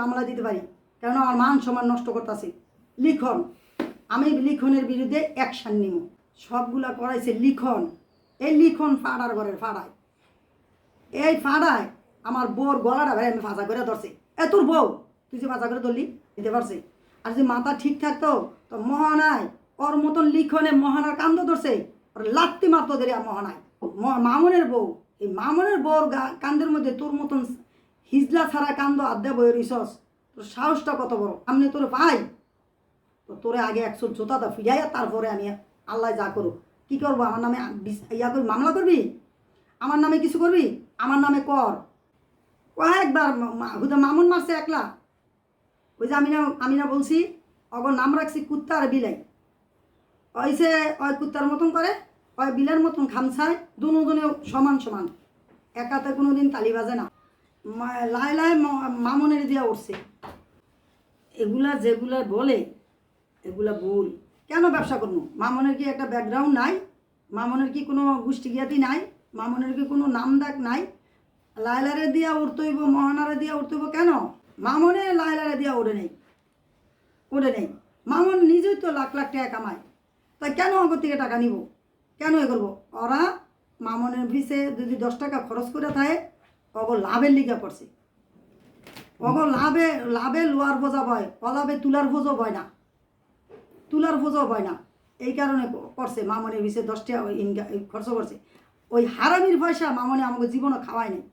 মামলা দিতে পারি, কারণ আমার মান সম্মান নষ্ট করতেছে লিখন। আমি লিখনের বিরুদ্ধে অ্যাকশান নিব। সবগুলা করাইছে লিখন। এই লিখন ফাড়ার ঘরের ফাড়ায়, এই ফাড়ায় আমার বউর গলাটা ভাই আমি ফাঁসা করে ধরছি। তোর বউ তুই যে ফাঁসা করে ধরলি দিতে পারছি। আর যদি মাথা ঠিক থাকতো তো মহানায় ওর মতন লিখনে মহানার কান্দ ধরছে, ওর লাত্তি মারতো ধরে মহানায়। মামুনের বউ, এই মামুনের বউর কান্দের মধ্যে তোর মতন হিজলা ছাড়া কান্দ আড্ডা বই রিসস। তোর সাহসটা কত বড়! আমি তোর পাই তো তোরে আগে 100 জোতাটা ফিরাইয়া তারপরে আমি আল্লাহ যা করুক। কী করবো? আমার নামে ইয়া করবি, মামলা করবি, আমার নামে কিছু করবি, আমার নামে কর। কয়েকবার হুদা মামুন মারছে একলা। ওই যে আমি না বলছি অগর নাম রাখছি কুত্তা আর বিলাই। ওইসে ওই কুত্তার মতন করে, ওই বিলের মতন খামছায়, দুজনে সমান সমান, একাতে কোনো দিন তালি বাজে না। লাই লাই মামুনের দিয়া উঠছে। এগুলা যেগুলা বলে এগুলা ভুল। কেন ব্যবসা করবো? মামনের কি একটা ব্যাকগ্রাউন্ড নাই? মামনের কি কোনো গোষ্ঠী জ্ঞাতি নাই? মামনের কি কোনো নাম ডাক নাই? লাইলারে দিয়া উঠতে হইব, মহানারে দিয়া উঠতে হইব কেন? মামনে লাইলারে দিয়া ওড়ে নেই, ওড়ে নেই। মামন নিজেই তো লাখ লাখ টাকা কামায়, তাই কেন আগর থেকে টাকা নিব? কেন এ করবো? ওরা মামনের ভিসে যদি 10 টাকা খরচ করে থাকে অগর লাভের লিগা পড়ছে। অগর লাভে লোয়ার বোঝা বয়, অলাভে তুলার বোঝও বয় না, তুলার বোঝও বয় না। এই কারণে করছে মামনের ভিসে 10 টাকা খরচ করছে। ওই হারামির পয়সা মামনে আমাকে জীবনে খাওয়ায় নেই।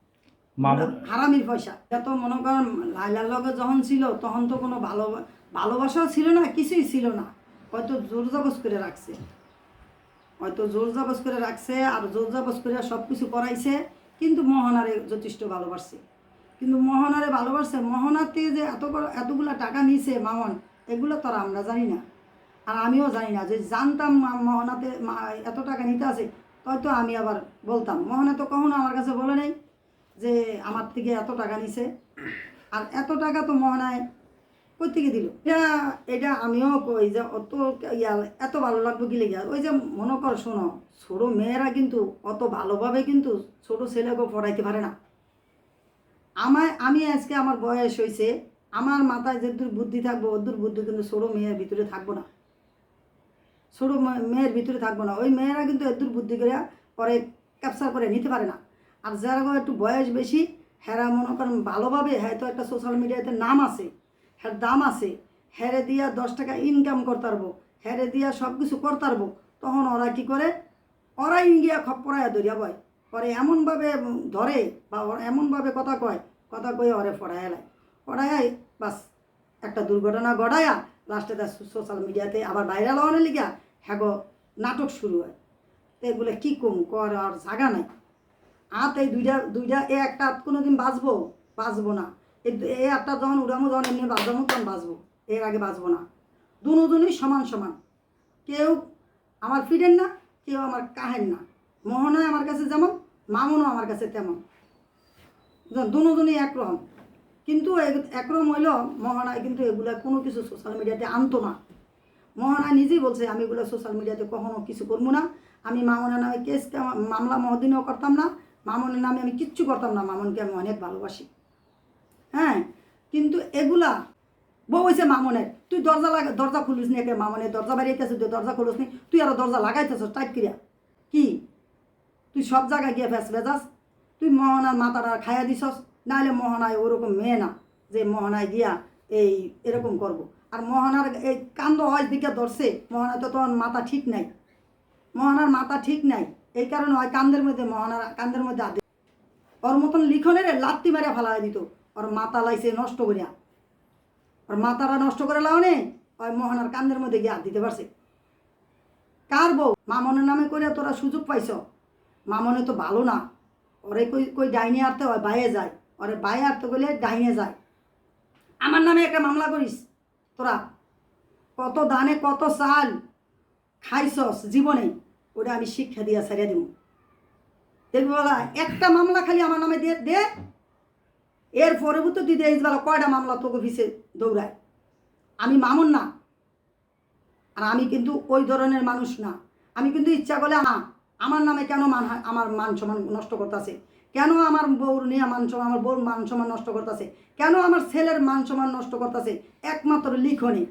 হারামির পয়সা। এত মনে করেন লাইলার লগে যখন ছিল তখন তো কোনো ভালোবাসাও ছিল না, কিছুই ছিল না। হয়তো জোর জবজ করে রাখছে, হয়তো জোর জবজ করে রাখছে, আর জোর জবজ করে সব কিছু করাইছে। কিন্তু মোহনারে যথেষ্ট ভালোবাসছে, কিন্তু মোহনারে ভালোবাসছে। মোহনার থেকে যে এতগুলা টাকা নিছে মামন, এগুলো তো আর আমরা জানি না, আর আমিও জানি না। যে জানতাম মোহনাতে এত টাকা নিতে আছে হয়তো আমি আবার বলতাম। মোহনা তো কখনো আমার কাছে বলে নেই যে আমার থেকে এত টাকা নিছে। আর এত টাকা তো মোহনায় কই থেকে দিল? এটা আমিও কই যে অত এত ভালো লাগবে কি লেগে। ওই যে মনে কর, শোনো, ছোটো মেয়েরা কিন্তু অত ভালোভাবে কিন্তু ছোটো ছেলেকেও পড়াইতে পারে না। আমি আজকে আমার বয়স হয়েছে, আমার মাথায় যেদূর বুদ্ধি থাকবো ওদূর বুদ্ধি কিন্তু ছোটো মেয়ের ভিতরে থাকবো না, ছোটো মেয়ের ভিতরে থাকবো না। ওই মেয়েরা কিন্তু এদূর বুদ্ধি করে পরে ক্যাপচার করে নিতে পারে না। আর যারা একটু বয়স বেশি, হেরা মনে করেন ভালোভাবে, হয়তো একটা সোশ্যাল মিডিয়াতে নাম আছে, হ্যাঁ দাম আছে, হেরে দিয়া 10 টাকা ইনকাম করতে পারবো, হেরে দিয়া সব কিছু করতে পারবো, তখন ওরা কী করে? ওরা ইন্ডিয়া খপ্পরায় ধরিয়া বয়, পরে এমনভাবে ধরে বা এমনভাবে কথা কয়, কথা কয়ে ওরে পড়ায় বাস একটা দুর্ঘটনা ঘটায়া লাস্টে তার সোশ্যাল মিডিয়াতে আবার ভাইরাল হওয়ার লিগা হ্যাঁ নাটক শুরু হয়। তো এগুলো কী কম কর আর জায়গা নাই। এই দুইটা এ একটা কোনো দিন বাঁচবো না। এই আটটা যখন উড়ামো, যখন এমনি বাঁচবো তখন বাঁচবো, এর আগে বাঁচবো না। দুজনই সমান সমান, কেউ আমার ফিরেন না, কেউ আমার কাহেন না। মোহনায় আমার কাছে যেমন, মামুনও আমার কাছে তেমন, দুজনই একরকম। কিন্তু একরকম হইল মোহনায় কিন্তু এগুলা কোনো কিছু সোশ্যাল মিডিয়াতে আনতো না। মোহনায় নিজেই বলছে আমি এগুলো সোশ্যাল মিডিয়াতে কখনো কিছু করবো না। আমি মামুনের নামে কেস মামলা মহদিনও করতাম না, মামুনের নামে আমি কিচ্ছু করতাম না। মামুনকে আমি অনেক ভালোবাসি, হ্যাঁ। কিন্তু এগুলা বউ হয়েছে মামনের, তুই দরজা খুলিস নি, একে মামনের দরজা বাড়িয়েতেছিস, তুই দরজা খুলিস নি, তুই আরো দরজা লাগাইতেছ টাইট করিয়া। কি তুই সব জায়গায় গিয়ে ভেজাস? তুই মোহনার মাথাটা খাইয়া দিছস। নাহলে মোহনায় ওরকম মেয়ে না যে মোহনায় গিয়া এরকম করব। আর মোহনার এই কান্দ হয় দিকে ধরছে, মোহনা তো তোমার মাথা ঠিক নাই, মোহনার মাথা ঠিক নাই। এই কারণে হয় কান্দের মধ্যে, মোহনার কান্দের মধ্যে আদে ওর মতন লিখনের লাত্তি মারিয়া ফালাই দিত। ওর মাথা লাইছে নষ্ট করিয়া, ওর মাথাটা নষ্ট করে লাওনে ওই মোহনার কান্দের মধ্যে গিয়ে হাত দিতে পারছে। কার বউ? মামনের নামে করে তোরা সুযোগ পাইছ। মামনে তো ভালো না, ওরে কই ডাইনে আরতে হয় বাইরে যায়, ওরে বাইরে আরতে গেলে ডাইনে যায়। আমার নামে একটা মামলা করিস তোরা? কত দানে কত চাল খাইছস জীবনে, ওটা আমি শিক্ষা দিয়া ছাড়িয়ে দিব। দেখবি বলা একটা মামলা খালি আমার নামে দে, এর পরবর্তী তুই দেখিস বেলা কয়টা মামলা তোকে ভিসে দৌড়ায়। আমি মামুন না, আর আমি কিন্তু ওই ধরনের মানুষ না। আমি কিন্তু ইচ্ছা করলে আমার নামে কেন আমার মান সম্মান নষ্ট করতেছে, কেন আমার বউর নিয়ে আমার বউর মান সম্মান নষ্ট করতেছে, কেন আমার ছেলের মান সম্মান নষ্ট করতেছে, একমাত্র লিখনই।